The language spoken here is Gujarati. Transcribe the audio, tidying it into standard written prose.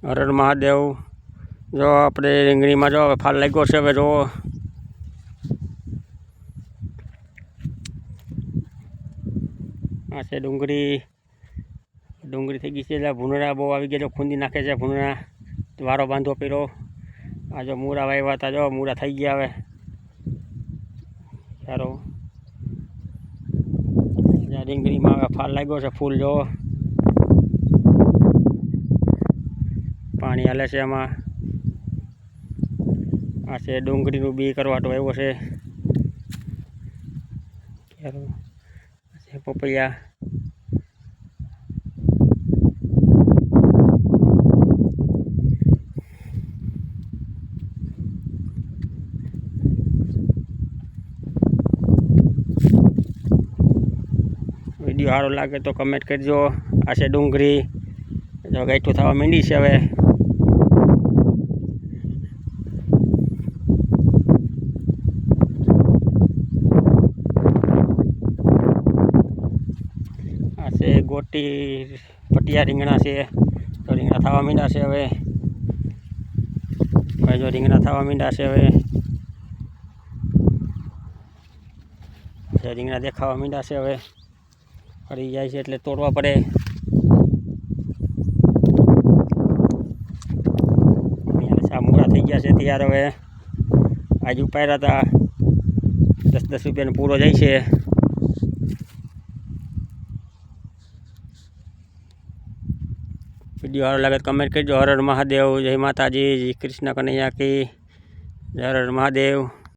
હર હર મહાદેવ। જો આપણે રીંગણીમાં જો હવે ફાલ લાગ્યો છે। હવે જો આ છે ડુંગળી થઈ ગઈ છે। એટલે ભૂનરા બહુ આવી ગયા, જો ખૂંદી નાખે છે ભૂનરા। વારો બાંધવો પડ્યો। આ જો મૂળા વાવ્યા હતા, જો મૂળા થઈ ગયા હવે સારો। રીંગણીમાં હવે ફાલ લાગ્યો છે, ફૂલ જો પાણી હાલે છે એમાં। આ છે ડુંગળીનું બી કરવાટો આવ્યો છે। પપૈયા વિડીયો સારો લાગે તો કમેન્ટ કરજો। આ છે ડુંગળી, જો ગાંઠું થવા માંડી છે હવે। આ છે ગોટી પટિયા રીંગણા છે, તો રીંગણા થવા માંડ્યા છે હવે। જો રીંગણા થવા માંડ્યા છે હવે, રીંગણા દેખાવા માંડ્યા છે હવે। ફરી જાય છે એટલે તોડવા પડે। મૂળા થઈ ગયા છે તૈયાર હવે। આજ ઉપાડ્યા હતા 10-10 રૂપિયાનો પૂરો જાય છે। વિડીયો સારો લાગે તો કમેન્ટ કરજો। હર હર મહાદેવ, જય માતાજી, જય કૃષ્ણ કનૈયા કી, હર હર મહાદેવ।